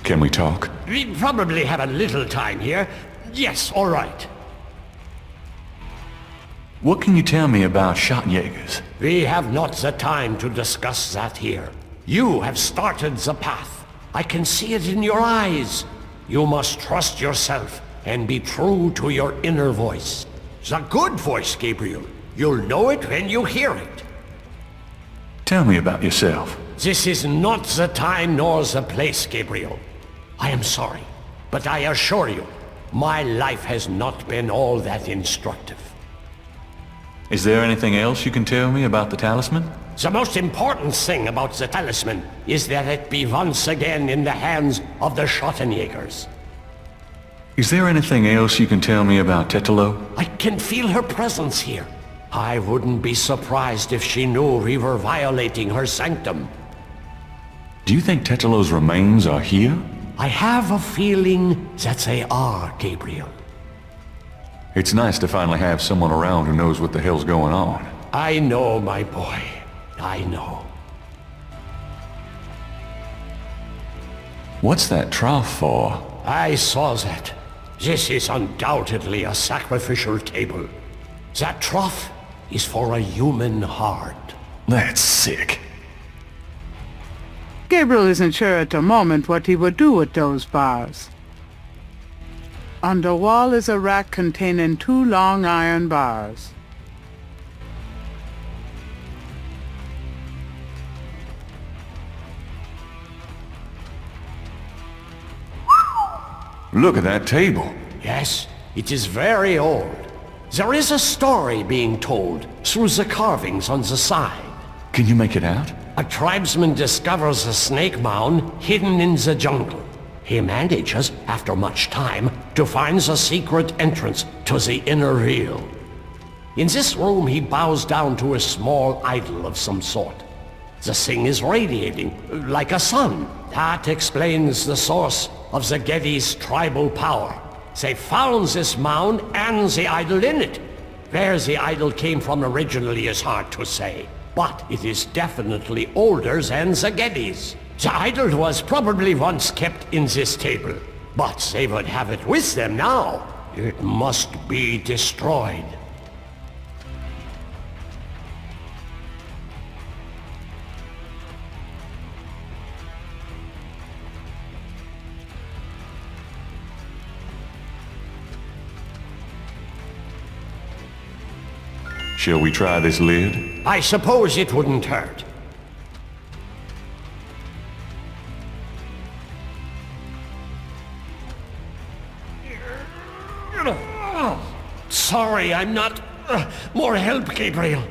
Can we talk? We probably have a little time here. Yes, all right. What can you tell me about Shotjägers? We have not the time to discuss that here. You have started the path. I can see it in your eyes. You must trust yourself and be true to your inner voice. The good voice, Gabriel. You'll know it when you hear it. Tell me about yourself. This is not the time nor the place, Gabriel. I am sorry, but I assure you, my life has not been all that instructive. Is there anything else you can tell me about the talisman? The most important thing about the talisman is that it be once again in the hands of the Schottenjägers. Is there anything else you can tell me about Tetelo? I can feel her presence here. I wouldn't be surprised if she knew we were violating her sanctum. Do you think Tetelo's remains are here? I have a feeling that they are, Gabriel. It's nice to finally have someone around who knows what the hell's going on. I know, my boy. I know. What's that trough for? I saw that. This is undoubtedly a sacrificial table. That trough is for a human heart. That's sick. Gabriel isn't sure at the moment what he would do with those bars. On the wall is a rack containing 2 long iron bars. Look at that table. Yes, it is very old. There is a story being told through the carvings on the side. Can you make it out? A tribesman discovers a snake mound hidden in the jungle. He manages, after much time, to find the secret entrance to the inner real. In this room he bows down to a small idol of some sort. The thing is radiating, like a sun. That explains the source of the Geddes' tribal power. They found this mound and the idol in it. Where the idol came from originally is hard to say, but it is definitely older than the Geddes'. The idol was probably once kept in this table, but they would have it with them now. It must be destroyed. Shall we try this lid? I suppose it wouldn't hurt. Sorry, I'm not... more help, Gabriel.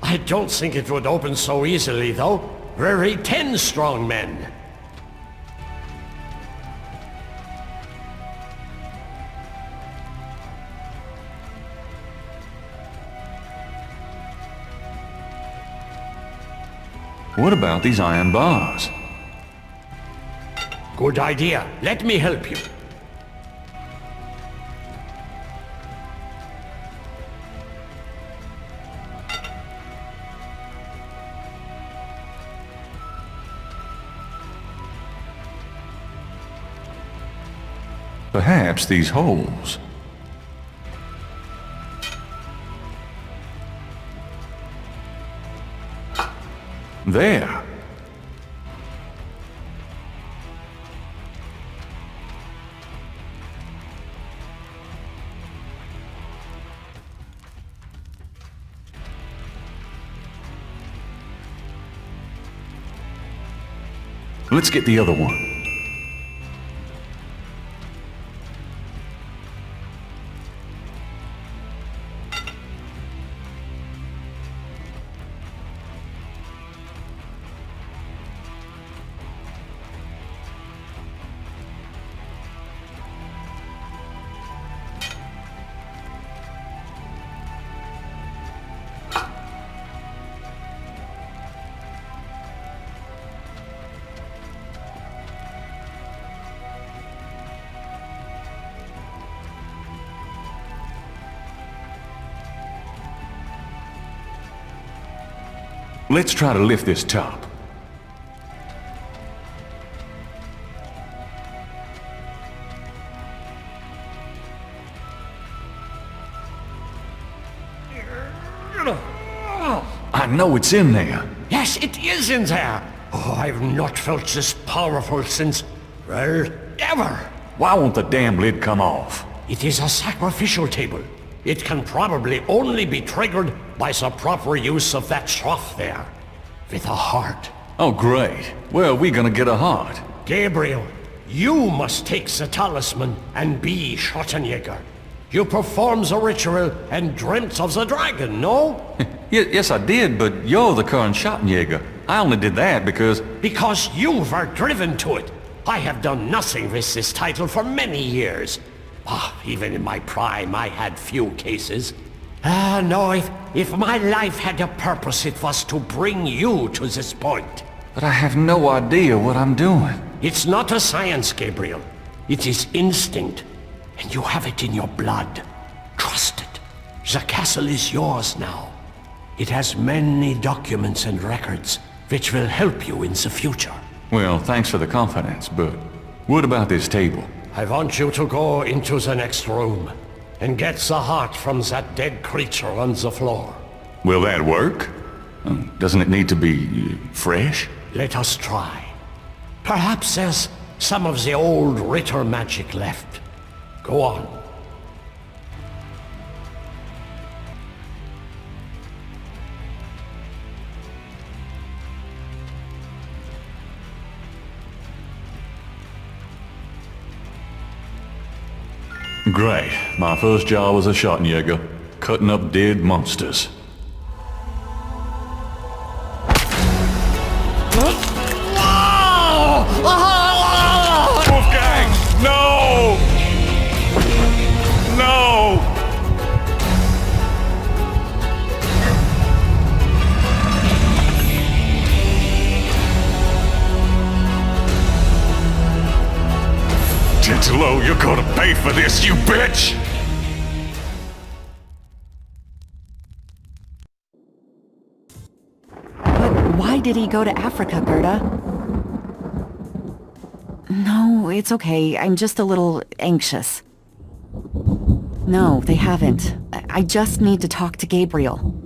I don't think it would open so easily, though. We're 10 strong men. What about these iron bars? Good idea. Let me help you. Perhaps these holes. There. Let's get the other one. Let's try to lift this top. I know it's in there. Yes, it is in there. Oh, I've not felt this powerful since, well, ever. Why won't the damn lid come off? It is a sacrificial table. It can probably only be triggered by the proper use of that trough there. With a heart. Oh, great. Where are we gonna get a heart? Gabriel, you must take the talisman and be Schottenjäger. You performed the ritual and dreamt of the dragon, no? Yes, I did, but you're the current Schottenjäger. I only did that because... Because you were driven to it. I have done nothing with this title for many years. Even in my prime, I had few cases. No, if my life had a purpose, it was to bring you to this point. But I have no idea what I'm doing. It's not a science, Gabriel. It is instinct. And you have it in your blood. Trust it. The castle is yours now. It has many documents and records, which will help you in the future. Well, thanks for the confidence, but what about this table? I want you to go into the next room and get the heart from that dead creature on the floor. Will that work? Doesn't it need to be fresh? Let us try. Perhaps there's some of the old Ritter magic left. Go on. Great. My first job was a Schottenjäger, cutting up dead monsters. Wolfgang! No! No! Titolo, you're gonna pay for this, you bitch! But why did he go to Africa, Gerda? No, it's okay. I'm just a little anxious. No, they haven't. I just need to talk to Gabriel.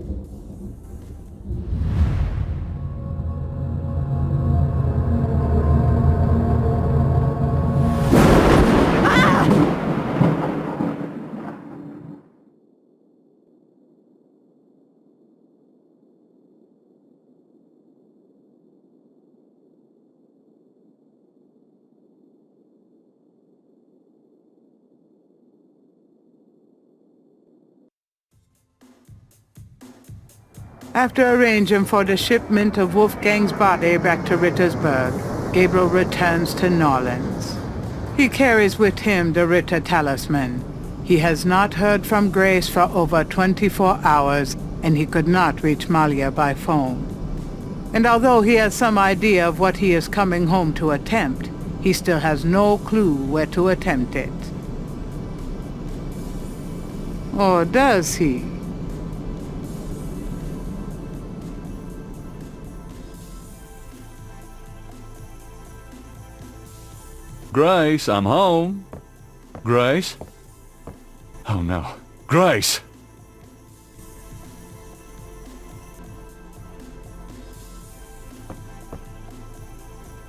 After arranging for the shipment of Wolfgang's body back to Rittersburg, Gabriel returns to Norlands. He carries with him the Ritter talisman. He has not heard from Grace for over 24 hours, and he could not reach Malia by phone. And although he has some idea of what he is coming home to attempt, he still has no clue where to attempt it. Or does he? Grace, I'm home. Grace? Oh no. Grace!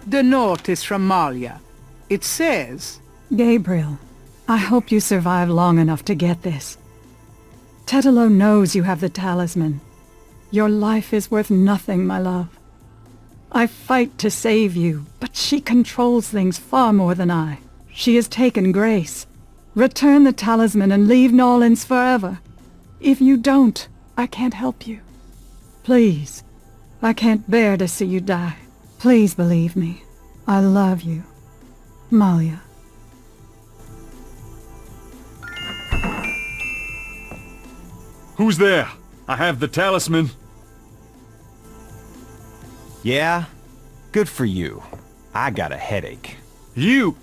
The note is from Malia. It says, Gabriel, I hope you survive long enough to get this. Tetelo knows you have the talisman. Your life is worth nothing, my love. I fight to save you, but she controls things far more than I. She has taken Grace. Return the talisman and leave Norlands forever. If you don't, I can't help you. Please, I can't bear to see you die. Please believe me. I love you. Malia. Who's there? I have the talisman. Yeah? Good for you. I got a headache. You!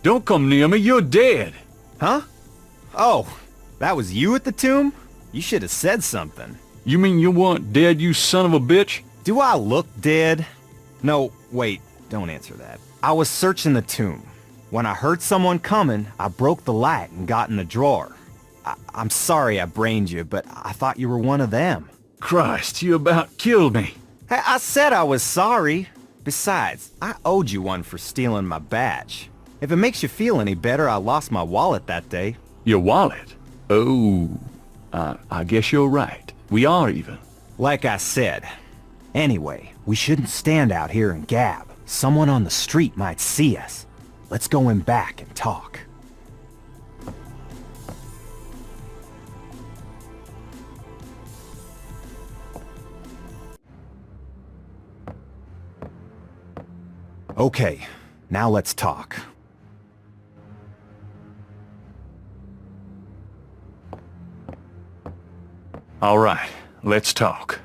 Don't come near me, you're dead! Huh? Oh, that was you at the tomb? You should have said something. You mean you weren't dead, you son of a bitch? Do I look dead? No, wait, don't answer that. I was searching the tomb. When I heard someone coming, I broke the light and got in the drawer. I'm sorry I brained you, but I thought you were one of them. Christ, you about killed me. Hey, I said I was sorry. Besides, I owed you one for stealing my badge. If it makes you feel any better, I lost my wallet that day. Your wallet? Oh, I guess you're right. We are even. Like I said. Anyway, we shouldn't stand out here and gab. Someone on the street might see us. Let's go in back and talk. Okay, now let's talk. All right, let's talk.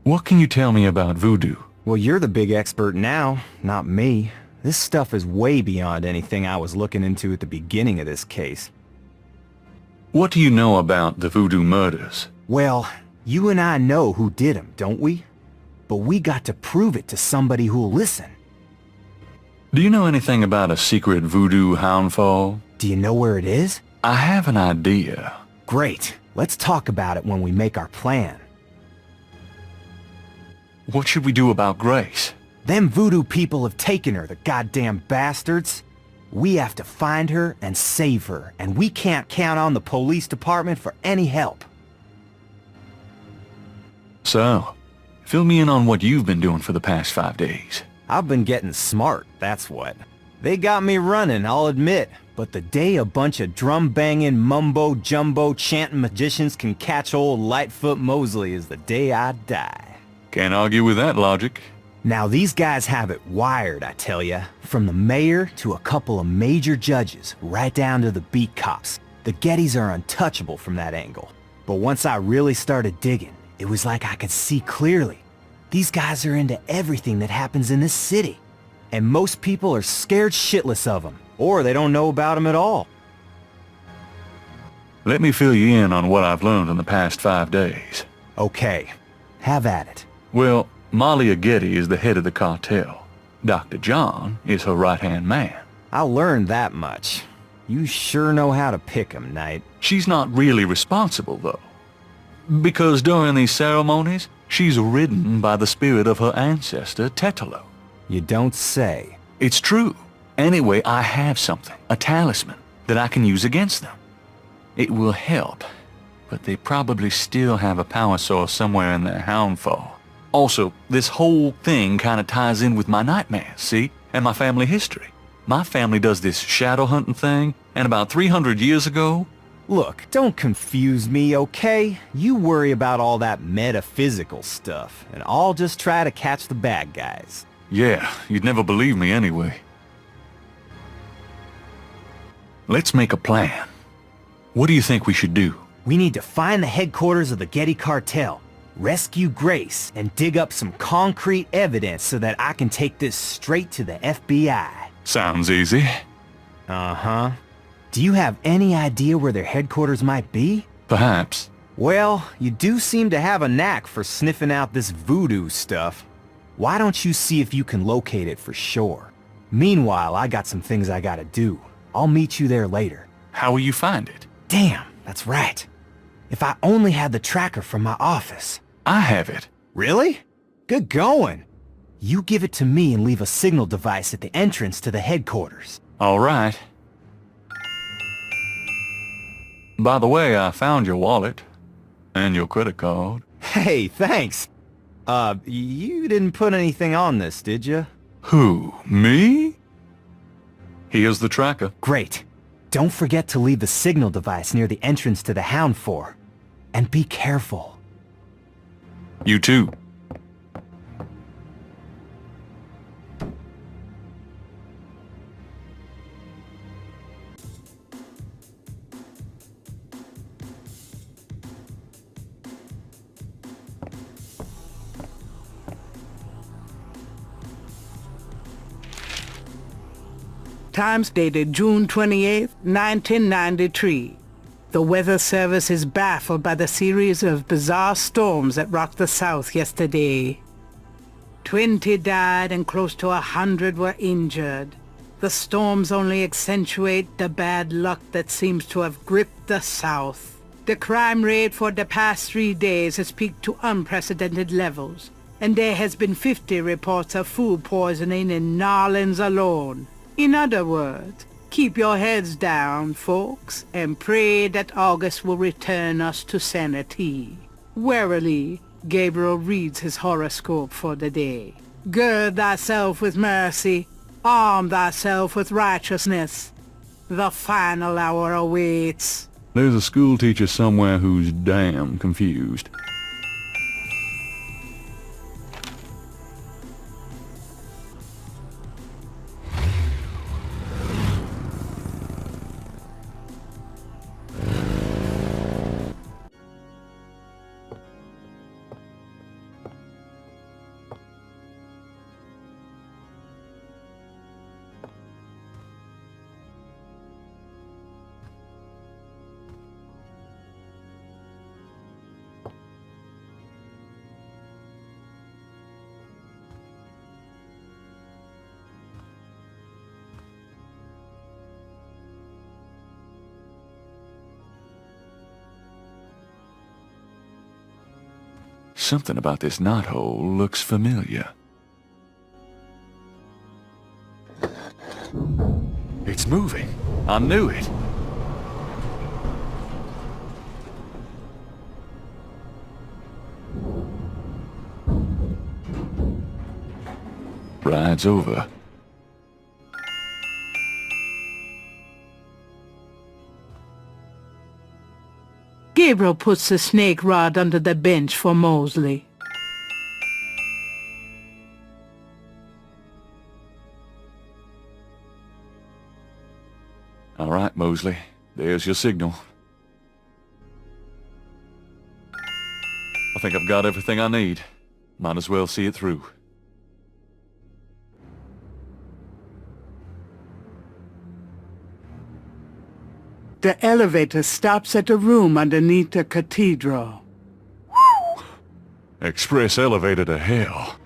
What can you tell me about voodoo? Well, you're the big expert now, not me. This stuff is way beyond anything I was looking into at the beginning of this case. What do you know about the voodoo murders? Well, you and I know who did them, don't we? But we got to prove it to somebody who'll listen. Do you know anything about a secret voodoo houndfall? Do you know where it is? I have an idea. Great. Let's talk about it when we make our plan. What should we do about Grace? Them voodoo people have taken her, the goddamn bastards. We have to find her and save her, and we can't count on the police department for any help. So, fill me in on what you've been doing for the past 5 days. I've been getting smart, that's what. They got me running, I'll admit, but the day a bunch of drum-banging, mumbo-jumbo chanting magicians can catch old Lightfoot Mosley is the day I die. Can't argue with that logic. Now these guys have it wired, I tell ya. From the mayor to a couple of major judges, right down to the beat cops. The Gettys are untouchable from that angle. But once I really started digging, it was like I could see clearly. These guys are into everything that happens in this city. And most people are scared shitless of them, or they don't know about them at all. Let me fill you in on what I've learned in the past 5 days. Okay, have at it. Well, Malia Getty is the head of the cartel. Dr. John is her right-hand man. I learned that much. You sure know how to pick 'em, Knight. She's not really responsible, though. Because during these ceremonies, she's ridden by the spirit of her ancestor, Tetelo. You don't say. It's true. Anyway, I have something, a talisman, that I can use against them. It will help, but they probably still have a power source somewhere in their houndfall. Also, this whole thing kind of ties in with my nightmares, see? And my family history. My family does this shadow hunting thing, and about 300 years ago... Look, don't confuse me, okay? You worry about all that metaphysical stuff, and I'll just try to catch the bad guys. Yeah, you'd never believe me anyway. Let's make a plan. What do you think we should do? We need to find the headquarters of the Getty cartel, rescue Grace, and dig up some concrete evidence so that I can take this straight to the FBI. Sounds easy. Uh-huh. Do you have any idea where their headquarters might be? Perhaps. Well, you do seem to have a knack for sniffing out this voodoo stuff. Why don't you see if you can locate it for sure? Meanwhile, I got some things I gotta do. I'll meet you there later. How will you find it? Damn, that's right. If I only had the tracker from my office. I have it. Really? Good going. You give it to me and leave a signal device at the entrance to the headquarters. All right. By the way, I found your wallet. And your credit card. Hey, thanks. You didn't put anything on this, did you? Who? Me? Here's the tracker. Great. Don't forget to leave the signal device near the entrance to the Hound for. And be careful. You too. Times dated June 28, 1993. The Weather Service is baffled by the series of bizarre storms that rocked the South yesterday. 20 died and close to 100 were injured. The storms only accentuate the bad luck that seems to have gripped the South. The crime rate for the past 3 days has peaked to unprecedented levels, and there has been 50 reports of food poisoning in Narlands alone. In other words, keep your heads down, folks, and pray that August will return us to sanity. Warily, Gabriel reads his horoscope for the day. Gird thyself with mercy, arm thyself with righteousness. The final hour awaits. There's a school teacher somewhere who's damn confused. Something about this knothole looks familiar. It's moving. I knew it. Ride's over. Gabriel puts the snake rod under the bench for Mosley. All right, Mosley. There's your signal. I think I've got everything I need. Might as well see it through. The elevator stops at a room underneath the cathedral. Express elevator to hell.